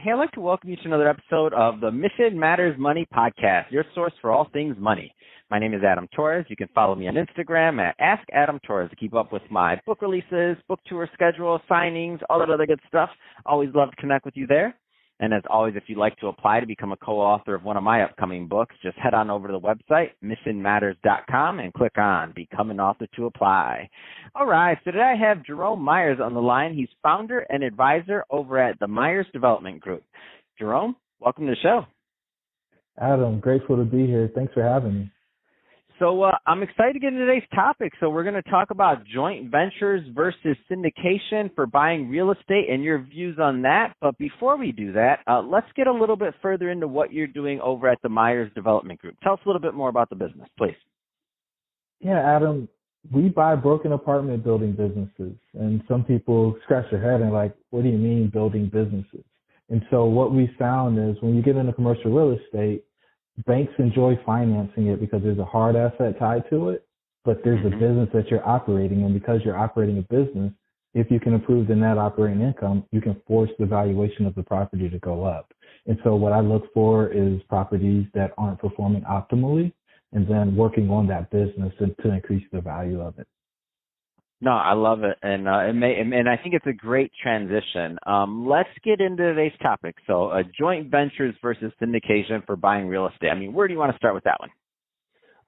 Hey, I'd like to welcome you to another episode of the Mission Matters Money podcast, your source for all things money. My name is Adam Torres. You can follow me on Instagram at Ask Adam Torres to keep up with my book releases, book tour schedule, signings, all that other good stuff. Always love to connect with you there. And as always, if you'd like to apply to become a co-author of one of my upcoming books, just head on over to the website, missionmatters.com, and click on Become an Author to apply. All right, so today I have Jerome Myers on the line. He's founder and advisor over at the Myers Development Group. Jerome, welcome to the show. Adam, grateful to be here. Thanks for having me. So I'm excited to get into today's topic. So we're going to talk about joint ventures versus syndication for buying real estate and your views on that. But before we do that, let's get a little bit further into what you're doing over at the Myers Development Group. Tell us a little bit more about the business, please. Yeah, Adam, we buy broken apartment building businesses. And some people scratch their head and like, what do you mean building businesses? And so what we found is when you get into commercial real estate, banks enjoy financing it because there's a hard asset tied to it, but there's a business that you're operating, and because you're operating a business, if you can improve the net operating income, you can force the valuation of the property to go up. And so what I look for is properties that aren't performing optimally, and then working on that business to increase the value of it. No, I love it, and I think it's a great transition. Let's get into today's topic. So, joint ventures versus syndication for buying real estate. I mean, where do you want to start with that one?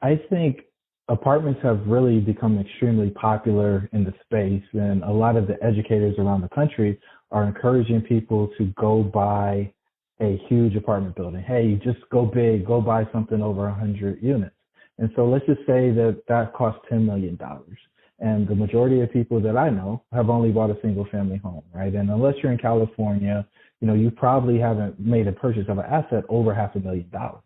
I think apartments have really become extremely popular in the space, and a lot of the educators around the country are encouraging people to go buy a huge apartment building. Hey, just go big, go buy something over 100 units. And so let's just say that costs $10 million. And the majority of people that I know have only bought a single family home, right? And unless you're in California, you probably haven't made a purchase of an asset over $500,000.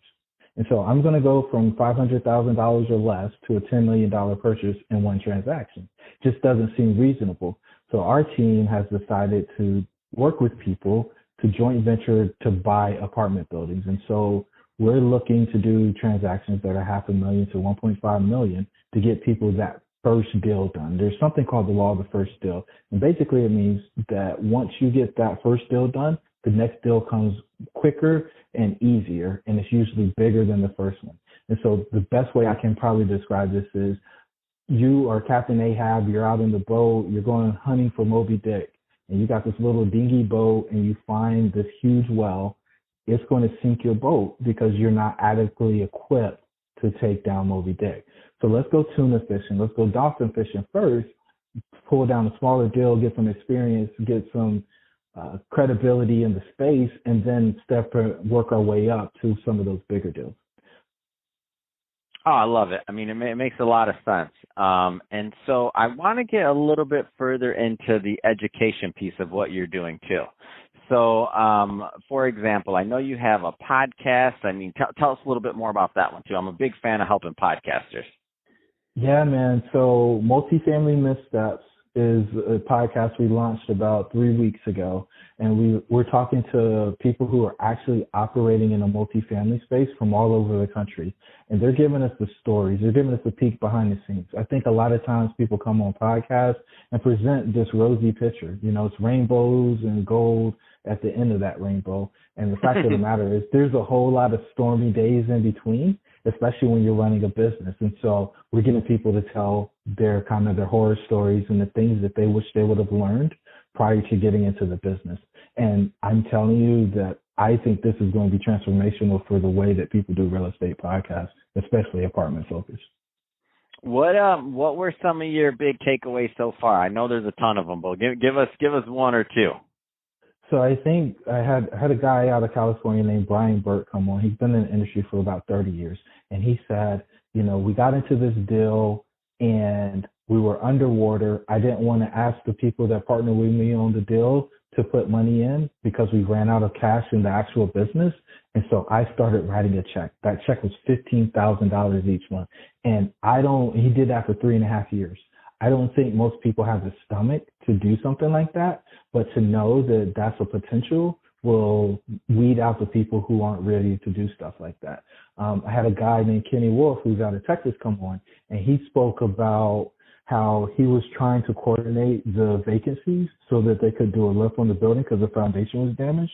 And so I'm going to go from $500,000 or less to a $10 million purchase in one transaction. Just doesn't seem reasonable. So our team has decided to work with people to joint venture to buy apartment buildings. And so we're looking to do transactions that are $500,000 to $1.5 million to get people that first deal done. There's something called the law of the first deal. And basically it means that once you get that first deal done, the next deal comes quicker and easier, and it's usually bigger than the first one. And so the best way I can probably describe this is you are Captain Ahab, you're out in the boat, you're going hunting for Moby Dick, and you got this little dingy boat and you find this huge well. It's going to sink your boat because you're not adequately equipped to take down Moby Dick. So let's go tuna fishing. Let's go dolphin fishing first, pull down a smaller deal, get some experience, get some credibility in the space, and then work our way up to some of those bigger deals. Oh, I love it. I mean, it makes a lot of sense. And so I want to get a little bit further into the education piece of what you're doing too. So, for example, I know you have a podcast. I mean, tell us a little bit more about that one too. I'm a big fan of helping podcasters. Yeah, man. So Multifamily Missteps is a podcast we launched about 3 weeks ago. And we're talking to people who are actually operating in a multifamily space from all over the country. And they're giving us the stories. They're giving us the peek behind the scenes. I think a lot of times people come on podcasts and present this rosy picture. It's rainbows and gold at the end of that rainbow. And the fact of the matter is there's a whole lot of stormy days in between, especially when you're running a business. And so we're getting people to tell their horror stories and the things that they wish they would have learned prior to getting into the business. And I'm telling you that I think this is going to be transformational for the way that people do real estate podcasts, especially apartment focused. What were some of your big takeaways so far? I know there's a ton of them, but give us one or two. So I think I had a guy out of California named Brian Burt come on. He's been in the industry for about 30 years. And he said, we got into this deal and we were underwater. I didn't want to ask the people that partnered with me on the deal to put money in because we ran out of cash in the actual business. And so I started writing a check. That check was $15,000 each month. And he did that for 3.5 years. I don't think most people have the stomach to do something like that, but to know that that's a potential will weed out the people who aren't ready to do stuff like that. I had a guy named Kenny Wolf who's out of Texas come on, and he spoke about how he was trying to coordinate the vacancies so that they could do a lift on the building because the foundation was damaged.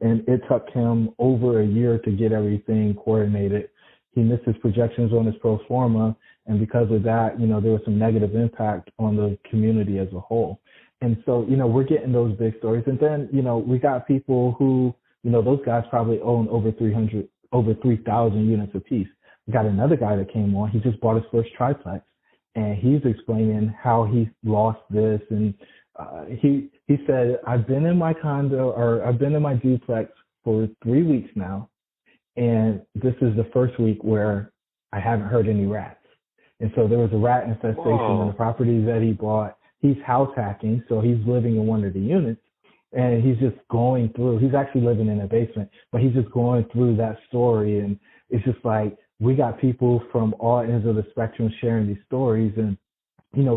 and it took him over a year to get everything coordinated. He missed his projections on his pro forma, and because of that, there was some negative impact on the community as a whole. And so, we're getting those big stories. And then, we got people who, those guys probably own over 3,000 units apiece. We got another guy that came on. He just bought his first triplex, and he's explaining how he lost this. And he said, I've been in my condo, or I've been in my duplex for 3 weeks now, and this is the first week where I haven't heard any rats. And so there was a rat infestation in the property that he bought. He's house hacking, so he's living in one of the units, and he's just going through. He's actually living in a basement, but he's just going through that story. And it's just like, we got people from all ends of the spectrum sharing these stories. And,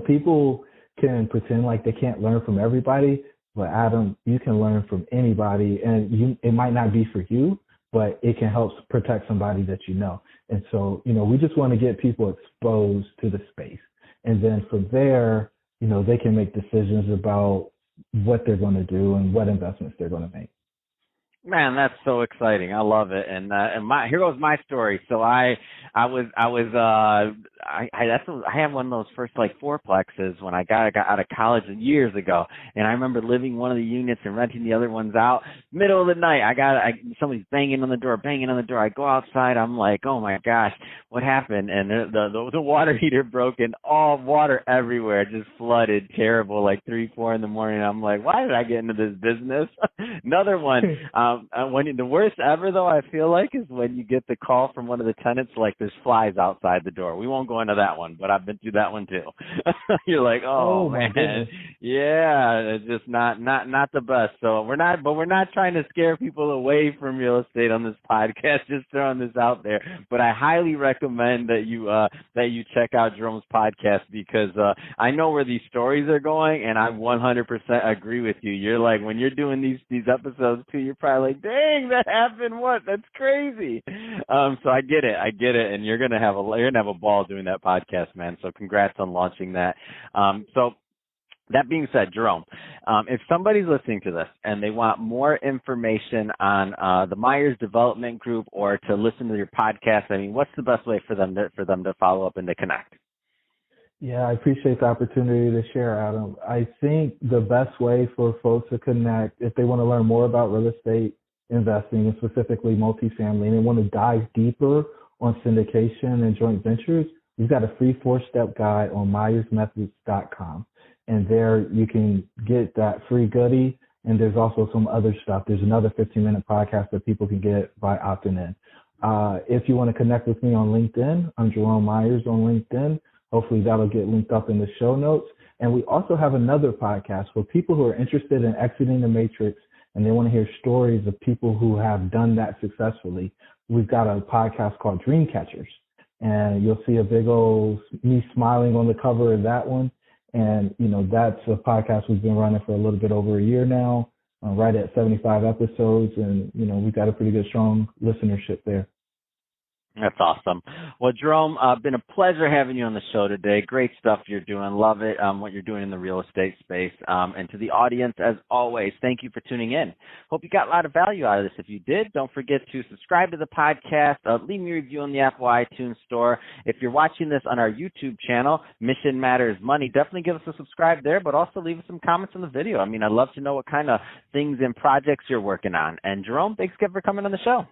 people can pretend like they can't learn from everybody, but Adam, you can learn from anybody, and it might not be for you, but it can help protect somebody that you know. And so, we just want to get people exposed to the space. And then from there, they can make decisions about what they're going to do and what investments they're going to make. Man, that's so exciting. I love it. And here goes my story. So I had one of those first like fourplexes when I got out of college years ago. And I remember living one of the units and renting the other ones out. Middle of the night, somebody's banging on the door. I go outside. I'm like, oh my gosh, what happened? And the water heater broke and all water everywhere, just flooded, terrible, like 3, 4 in the morning. I'm like, why did I get into this business? Another one. When the worst ever, though, I feel like, is when you get the call from one of the tenants, like there's flies outside the door. We won't go into that one, but I've been through that one too. You're like, oh man, goodness. Yeah, it's just not the best. So we're not trying to scare people away from real estate on this podcast. Just throwing this out there. But I highly recommend that you check out Jerome's podcast, because I know where these stories are going, and I 100% agree with you. You're like, when you're doing these episodes too, you're probably like, dang, that happened. What? That's crazy. So I get it, and you're gonna have a ball doing that podcast, man. So congrats on launching that. So that being said, Jerome, if somebody's listening to this and they want more information on the Myers Development Group, or to listen to your podcast, I mean, what's the best way for them to follow up and to connect? Yeah, I appreciate the opportunity to share, Adam. I think the best way for folks to connect, if they want to learn more about real estate investing, and specifically multifamily, and they want to dive deeper on syndication and joint ventures, we've got a free 4-step guide on myersmethods.com. And there you can get that free goodie. And there's also some other stuff. There's another 15-minute podcast that people can get by opting in. If you want to connect with me on LinkedIn, I'm Jerome Myers on LinkedIn. Hopefully that'll get linked up in the show notes. And we also have another podcast for people who are interested in exiting the matrix and they want to hear stories of people who have done that successfully. We've got a podcast called Dream Catchers, and you'll see a big old me smiling on the cover of that one. And, that's a podcast we've been running for a little bit over a year now, right at 75 episodes. And, we've got a pretty good, strong listenership there. That's awesome. Well, Jerome, been a pleasure having you on the show today. Great stuff you're doing. Love it, what you're doing in the real estate space. And to the audience, as always, thank you for tuning in. Hope you got a lot of value out of this. If you did, don't forget to subscribe to the podcast. Leave me a review on the Apple iTunes store. If you're watching this on our YouTube channel, Mission Matters Money, definitely give us a subscribe there, but also leave us some comments on the video. I mean, I'd love to know what kind of things and projects you're working on. And Jerome, thanks again for coming on the show.